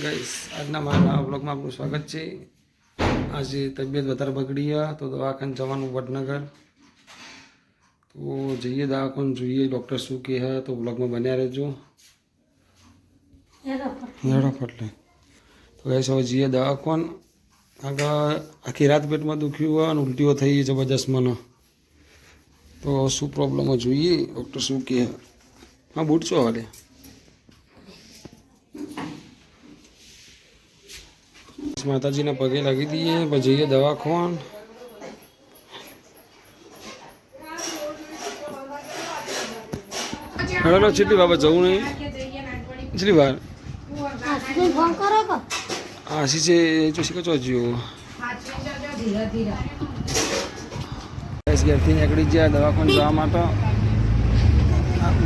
Guys, આજના મારા બ્લોગમાં આપનું સ્વાગત છે। આજે તબિયત વધારે બગડી તો દવાખાને જવાનું વડનગર, તો જઈએ દવાખાને, જોઈએ ડૉક્ટર શું કહે તો બ્લોગમાં બન્યા રહેજો। હેડો ફટલે તો ગાઈસ હવે જઈએ દવાખાને। આગળ આખી રાત પેટમાં દુખ્યું હોય અને ઉલટીઓ થઈ જબરજસ્ત મને, તો શું પ્રોબ્લેમ જોઈએ ડૉક્ટર શું કહે। હા બૂટ છો હાલે માતાજીને પગે લાગી દઈએ, પછી જઈએ દવાખાને। હેડો છેલ્લી બાબત જવું નહીં, છેલ્લી વાર આશીષે ચોસી કચો જ્યો ઘેરથી નીકળી ગયા દવાખાને જવા માટે।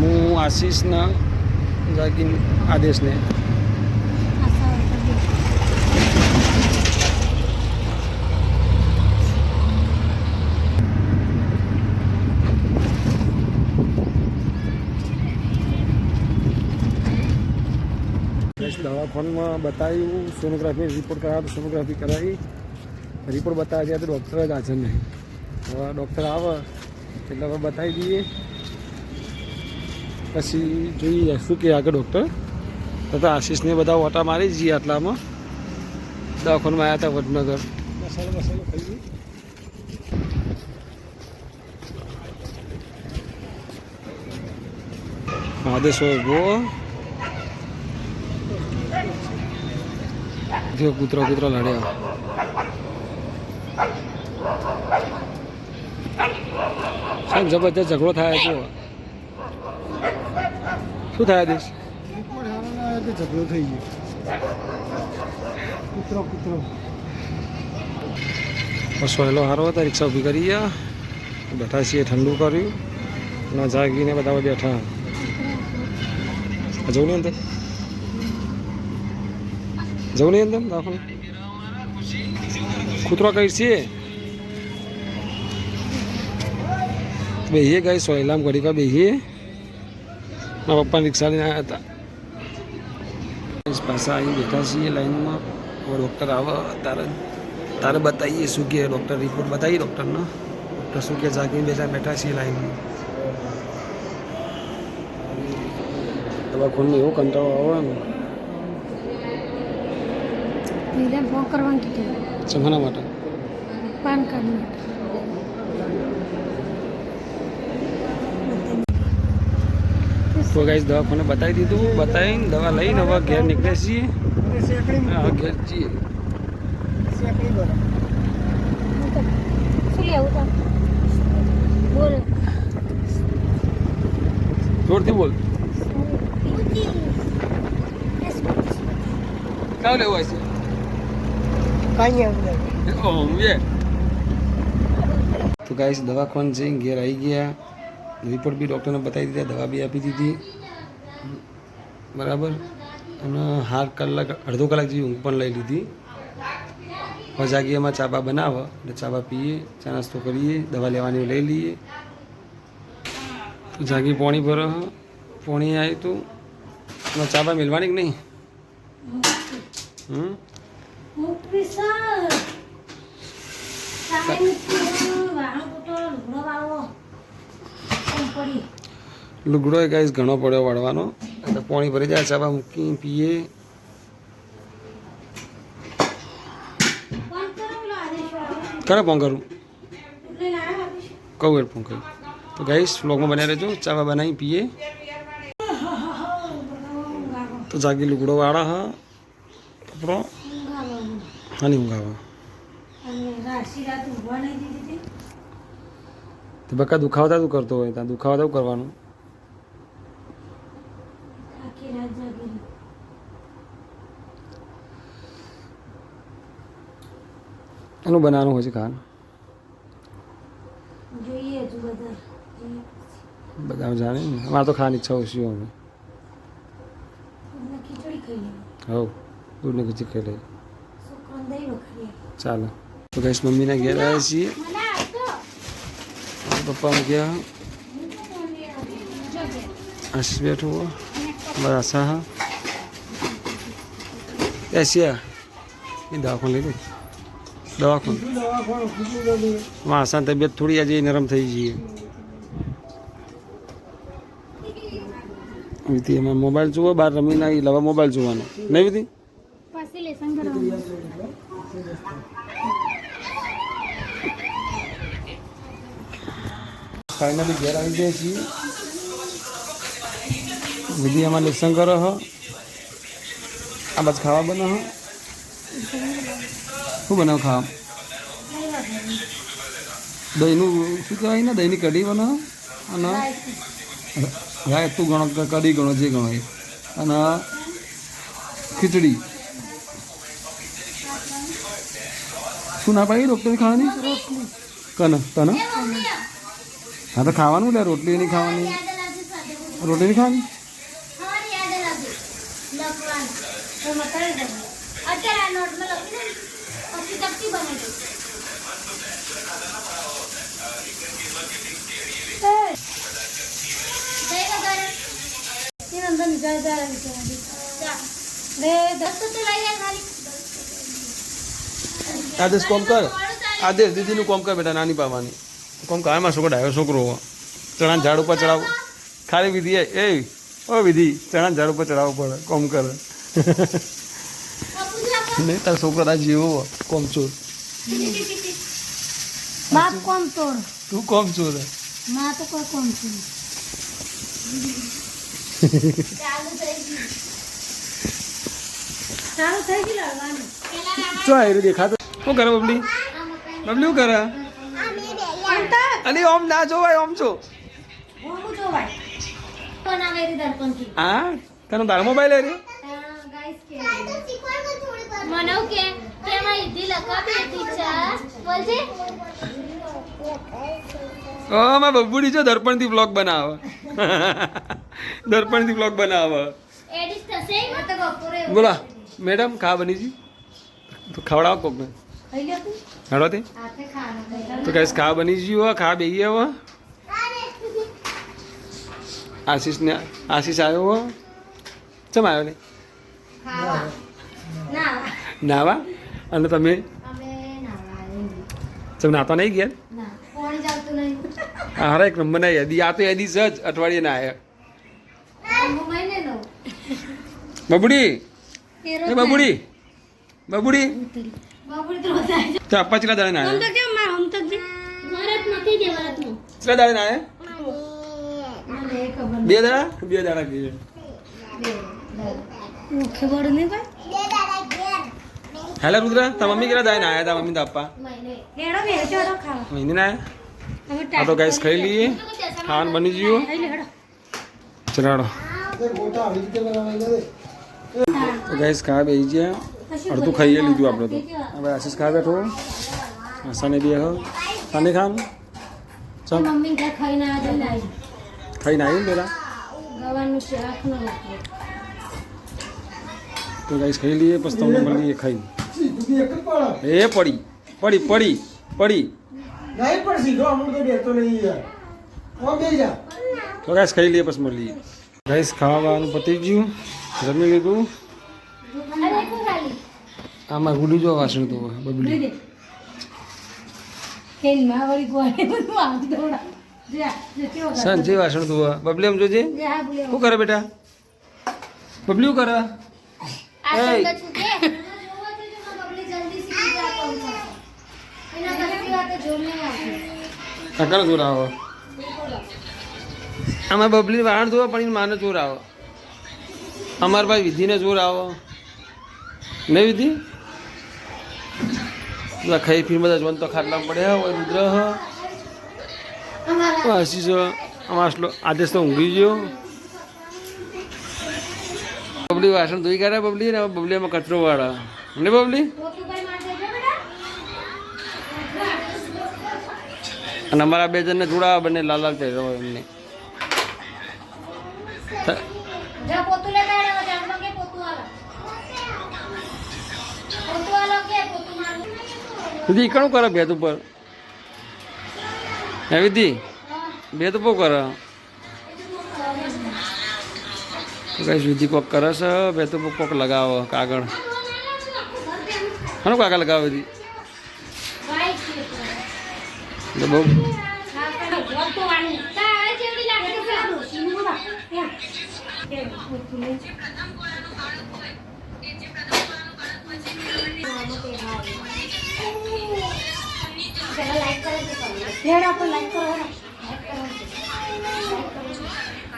હું આશીષને જાગી આદેશને દવાખાનામાં બતાવ્યું, સોનોગ્રાફી રિપોર્ટ કરાવ્યો, સોનોગ્રાફી કરાવી, રિપોર્ટ બતાવ્યા ત્યાં તો ડૉક્ટર જ હાજર નહીં। હવે ડૉક્ટર આવે એટલે હવે બતાવી દઈએ, પછી જોઈએ શું કહે આગળ ડૉક્ટર। તો આશીષને બધા ઓટા મારી જઈએ આટલામાં દવાખાનામાં આવ્યા હતા વડનગર। મસાલો ખાઈ આદેશ હોય ગો જો કૂતરો લડ્યા। સાહેબ જબરદસ્ત ઝઘડો થાય છે, શું થાય દેશ ઝઘડો થઈ ગયો કૂતરો સોયલો સારો હતા। રિક્ષા ઊભી કરી ગયા, બેઠા છીએ, ઠંડુ કર્યું ના જાગીને બધા બેઠા। જવું નહીં અંદર, જવું નહીં અંદર દાખલ કૂતરો કઈ છે બેહીએ ગઈ સોયલામ ઘડીકા બેહીએ। મારા પપ્પાની રિક્ષા લઈને આવ્યા હતા, પાછા અહીં બેઠા છીએ લાઈનમાં। હવે ડૉક્ટર આવે તારે બતાવીએ શું કહે ડૉક્ટર, રિપોર્ટ બતાવીએ ડૉક્ટરને, ડૉક્ટર શું કહે જાગીને બેઠા છીએ લાઈનમાં। દવાખાને એવો કંટાળો આવે ને, ફોન કરવાનું કીધું શેના માટે? પાન કાર્ડ માટે। તો ગાઈસ દવાખાને બતાવી દીધું, બતાવીને દવા લઈને હવે ઘેર નીકળે છીએ। હા ઘેર છીએ। જોરથી બોલ, કાવ લેવું હશે તો ગાઈસ દવાખાને જઈને ઘેર આવી ગયા, રિપોર્ટ બી ડૉક્ટરને બતાવી દીધા, દવા બી આપી દીધી બરાબર। અને અડધો કલાક જેવી ઊંઘ પણ લઈ લીધી। હવે જાગીએ એમાં ચાબા બનાવો એટલે ચાબા પીએ, ચા નાસ્તો કરીએ, દવા લેવાની લઈ લઈએ। તો જાગી પોણી ભર પોણી આવી તું ચાબા મેળવાની કે નહીં? લુગડો એ ગાઈસ ઘણો પડ્યો વાળવાનો, એટલે પાણી ભરી જાય, ચાબા મૂકી પીએ। કરે ફોન કરું કહું ફોન કરું તો ગાઈસ વ્લોગમાં બન્યા રહેજો, ચાબા બનાવી પીએ। તો જાગી લુગડો વાળા હા કપડો હાની ઊંઘાવા તો બકા દુખાવતા તું કરતો હોય, ત્યાં દુખાવતા કરવાનું। એનું બનાવવાનું હોય છે ખાવાનું, બધા જાણે ને અમારે તો ખાવાની ઈચ્છા ઓછી હોય। હવ દૂધને ખીચડી ખાઈ લઈએ, ચાલો। તો ગાઈસ મમ્મીના ઘેર આવ્યા છીએ, પપ્પા ગયા, આશીષ બેઠો બસ આશા એશિયા એ દવાખાનું લઈ લે દવાખાનું વાસણ તબિયત થોડી આજે નરમ થઈ જઈએ વિધિ એમાં મોબાઈલ જુઓ બહાર રમીને આવી લવા મોબાઈલ જોવાનો નહીં વિધિ પછી લેસન કરવાનું ફાઇનલી ઘેર આવી ગયા છીએ વિધિ એમાં લેસન કરો હો આ બાજુ ખાવા બનાવો શું બનાવો ખાવા દહીંનું શું કહેવાય ને દહીંની કઢી બનાવો અને રાય તું ગણો કઢી ગણો જે ગણો એ અને ખીચડી શું ના પાડી ડૉક્ટરની ખાવાની કને તને હા તો ખાવાનું લે રોટલી નહીં ખાવાની રોટલી નહીં ખાવાની આદેશ કોમ કર આદેશ દીદીનું કોમ કર બેટા નાની પાવાની કોમ કર એમાં છોકરો ડાયો છોકરો ચણા ઝાડ ઉપર ચડાવો ખાલી વિધિ એ ઓ વિધિ ચણા ઝાડ ઉપર ચડાવવો પડે કોમ કરે નહીં તારો છોકરો તાર જેવો કોમ ચોર બાપ કોમ તોડ તું કોમ ચોર માં તો કોઈ કોમ છે ચાલુ થઈ ગયું લાવવાનું ચો આયરું દેખાતો શું કરે બબલી બબલી શું કરે અલી ઓમ ના જોવાય ઓમ છો હા તને તારો મોબાઈલ આવ્યો ઓ માં બબુડી જો દર્પણથી બ્લોગ બનાવે દર્પણથી બ્લોગ બનાવે બોલા મેડમ ખા બની જી તો ખવડાવો કોક ને હેડો તે તો કઈશ ખા બની ગયું ખા બેસી હવે આશીષ આવ્યો હો ચમ આવ્યો ને નાવા અને તમે ચમ નાતો નહીં ગયા હારા એક નંબર ના યાદી આ તો યાદી જ અઠવાડિયે ના આવ્યા બબુડી એ બબુડી બબુડી તો આપા ચલા દાડે ના આવ્યા ચલા દાડે ના આવ્યા બે દાડા કહીએ હેલો રુદ્ર તા મમ્મી કેટલા દાડે ના આવ્યા તા મમ્મી તો આપા મહિને ના આવ્યા આ તો ગાઈસ ખાઈ લઈએ ખાવાનું બની ગયું ચલાડો તો ગાઈસ ખા બેસી ગયા અડધું ખાઈએ લીધું આપણે તો હવે આશીષ ખા બેઠો આશાને બી હો સાને ખાવાનું ચાલ ખાઈને આવ્યું ને પેલા તો ગાઈસ ખાઈ લઈએ પછી તમને મળીએ ખાઈ એ પડી પડી પડી પડી તો ગાઈસ ખાઈ લઈએ પછી મળીએ ગાઈસ ખાવાનું પતી ગયું જમી લીધું આમાં ગુડી જો વાસણ તો બબલી સંજય વાસણ તો બબલી આમ જોજે શું કરે બેટા બબલી શું કરે કાકા જોર આવે આમાં બબલી વાહણ ધોવા પણ માને જોર આવે અમારા ભાઈ વિધિને જોર આવે નહીં વિધિ ખાઈ ફીર બધા જોન તો ખાટલા પડે હોય રુદ્ર હસીશ આમાં આદેશ તો ઊંઘી ગયો બબલી વાસણ ધોઈ કાઢે બબલી ને બબલી એમાં કચરો વાળા ને બબલી અને અમારા બે જણને જોડાવા બંને લાલ લાલ પહેરો એમને વિધિ કણું કરે ભેદ ઉપર હે વિધિ ભેદ બહુ કરે કઈ વિધિ કોક કરે છે ભેદ ઉપર કોક લગાવો કાગળ હાનું કાકા લગાવી હતી એટલે બહુ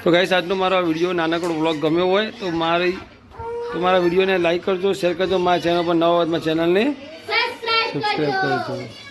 તો ગાઈસ આજનો મારો વિડીયો નાનકડો વ્લોગ ગમ્યો હોય તો મારા વિડીયોને લાઈક કરજો, શેર કરજો, મારા ચેનલ પર નવા હોય તો મારા ચેનલને સબસ્ક્રાઈબ કરજો.